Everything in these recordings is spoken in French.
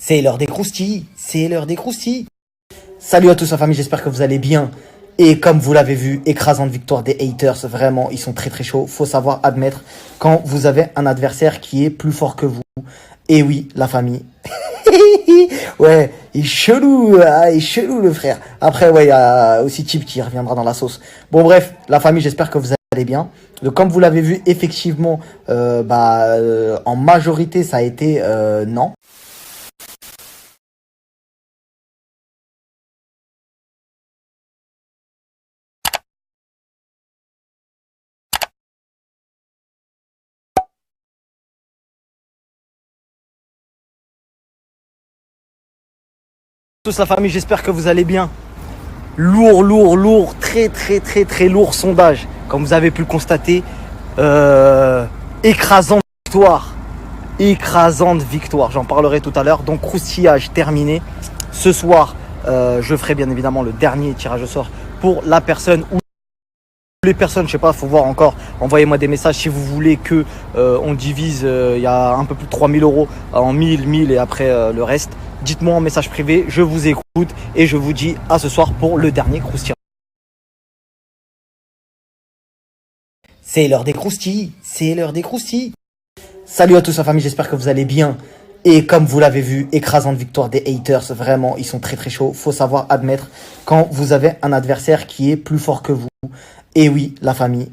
C'est l'heure des croustilles, c'est l'heure des croustilles. Salut à tous la famille, j'espère que vous allez bien. Et comme vous l'avez vu, écrasante victoire des haters, vraiment, ils sont très très chauds. Faut savoir admettre quand vous avez un adversaire qui est plus fort que vous. Et oui, la famille. Ouais, il est chelou, il est chelou le frère. Après, ouais, il y a aussi Chip qui reviendra dans la sauce. Bon bref, la famille, j'espère que vous allez bien. Donc comme vous l'avez vu, effectivement, en majorité, ça a été non. Tous la famille, j'espère que vous allez bien. Lourd, très lourd sondage. Comme vous avez pu le constater, écrasante victoire. Écrasante victoire, j'en parlerai tout à l'heure. Donc croustillage terminé. Ce soir, je ferai bien évidemment le dernier tirage au sort pour la personne ou les personnes, je sais pas, faut voir encore. Envoyez-moi des messages si vous voulez que on divise. Il y a un peu plus de 3000 € en 1000 et après le reste. Dites-moi en message privé, je vous écoute et je vous dis à ce soir pour le dernier croustillant. C'est l'heure des croustilles, c'est l'heure des croustilles. Salut à tous la famille, j'espère que vous allez bien. Et comme vous l'avez vu, écrasante victoire des haters, vraiment, ils sont très très chauds. Faut savoir admettre quand vous avez un adversaire qui est plus fort que vous. Et oui, la famille.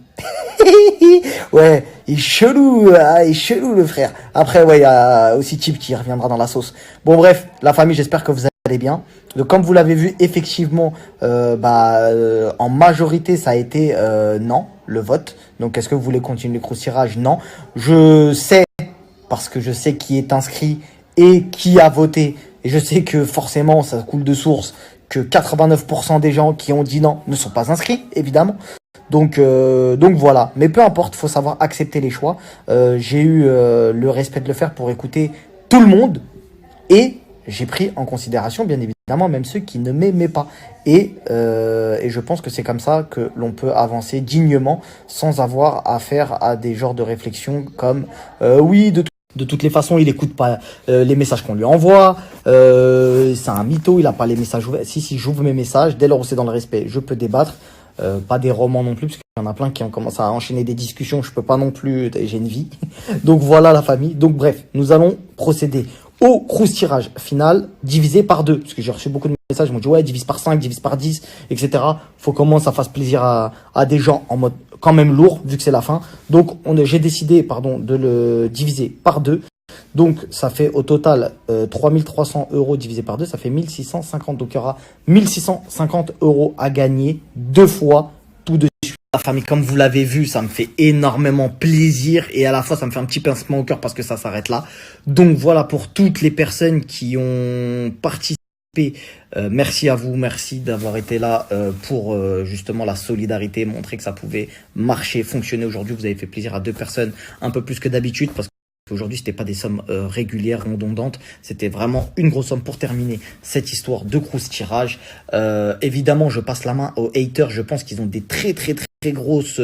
Ouais, il est chelou, il est chelou le frère. Après, ouais, il y a aussi Chip qui reviendra dans la sauce. Bon bref, la famille, j'espère que vous allez bien. Donc comme vous l'avez vu, effectivement, en majorité, ça a été non, le vote. Donc est-ce que vous voulez continuer le croustirage? Non. Je sais, parce que je sais qui est inscrit et qui a voté. Et je sais que forcément, ça coule de source, que 89% des gens qui ont dit non ne sont pas inscrits, évidemment. Donc voilà. Mais peu importe, faut savoir accepter les choix. J'ai eu le respect de le faire pour écouter tout le monde. Et j'ai pris en considération, bien évidemment, même ceux qui ne m'aimaient pas. Et je pense que c'est comme ça que l'on peut avancer dignement sans avoir à faire à des genres de réflexions comme oui, de toutes les façons, il écoute pas les messages qu'on lui envoie. C'est un mytho, il a pas les messages ouverts. Si, j'ouvre mes messages. Dès lors où c'est dans le respect, je peux débattre. Pas des romans non plus, parce qu'il y en a plein qui ont commencé à enchaîner des discussions. Je peux pas non plus, j'ai une vie. Donc voilà la famille. Donc bref, nous allons procéder au croustirage final divisé par 2. Parce que j'ai reçu beaucoup de messages, ils m'ont dit ouais, divise par 5, divise par 10, etc. Faut comment ça fasse plaisir à des gens en mode quand même lourd, vu que c'est la fin. Donc j'ai décidé de le diviser par 2. Donc ça fait au total 3300 € divisé par 2, ça fait 1650. Donc il y aura 1650 € à gagner 2 fois tout de suite. La famille, comme vous l'avez vu, ça me fait énormément plaisir et à la fois ça me fait un petit pincement au cœur parce que ça s'arrête là. Donc voilà pour toutes les personnes qui ont participé. Merci à vous, merci d'avoir été là pour justement la solidarité, montrer que ça pouvait marcher, fonctionner. Aujourd'hui, vous avez fait plaisir à 2 personnes, un peu plus que d'habitude parce que aujourd'hui, c'était pas des sommes régulières, redondantes. C'était vraiment une grosse somme pour terminer cette histoire de croustirage. Évidemment, je passe la main aux haters. Je pense qu'ils ont des très grosses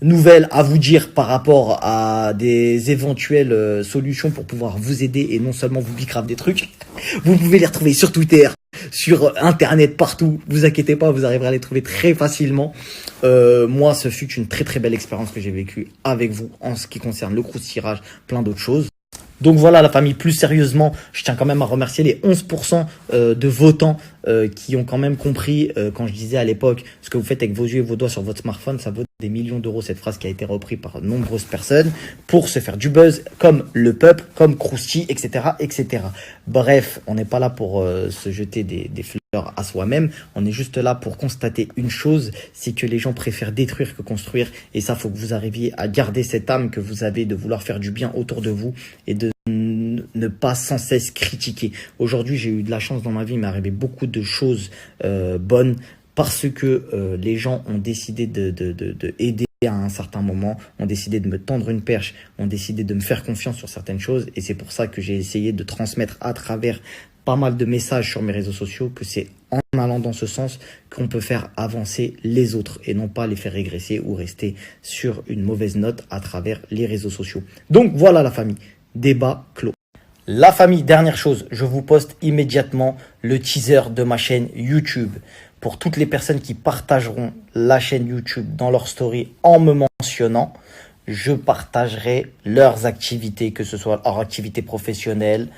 nouvelles à vous dire par rapport à des éventuelles solutions pour pouvoir vous aider et non seulement vous bicrave des trucs. Vous pouvez les retrouver sur Twitter, sur internet, partout. Vous inquiétez pas, vous arriverez à les trouver très facilement. Moi, ce fut une très belle expérience que j'ai vécue avec vous en ce qui concerne le croustirage, plein d'autres choses. Donc voilà la famille, plus sérieusement, je tiens quand même à remercier les 11% de votants qui ont quand même compris quand je disais à l'époque ce que vous faites avec vos yeux et vos doigts sur votre smartphone, ça vaut des millions d'euros, cette phrase qui a été reprise par de nombreuses personnes pour se faire du buzz comme le peuple, comme Krusty, etc. Bref, on n'est pas là pour se jeter des fleurs à soi-même, on est juste là pour constater une chose, c'est que les gens préfèrent détruire que construire et ça, faut que vous arriviez à garder cette âme que vous avez de vouloir faire du bien autour de vous et de ne pas sans cesse critiquer. Aujourd'hui, j'ai eu de la chance dans ma vie, il m'est arrivé beaucoup de choses bonnes parce que les gens ont décidé de aider à un certain moment, ont décidé de me tendre une perche, ont décidé de me faire confiance sur certaines choses et c'est pour ça que j'ai essayé de transmettre à travers pas mal de messages sur mes réseaux sociaux que c'est en allant dans ce sens qu'on peut faire avancer les autres et non pas les faire régresser ou rester sur une mauvaise note à travers les réseaux sociaux. Donc voilà la famille, débat clos. La famille, dernière chose, je vous poste immédiatement le teaser de ma chaîne YouTube. Pour toutes les personnes qui partageront la chaîne YouTube dans leur story en me mentionnant, je partagerai leurs activités, que ce soit leur activité professionnelle,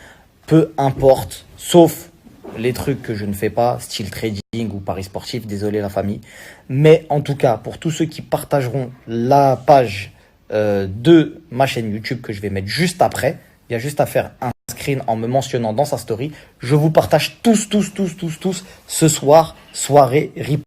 peu importe, sauf les trucs que je ne fais pas, style trading ou paris sportif, désolé la famille. Mais en tout cas, pour tous ceux qui partageront la page de ma chaîne YouTube que je vais mettre juste après, il y a juste à faire un screen en me mentionnant dans sa story. Je vous partage tous ce soir, soirée, replay.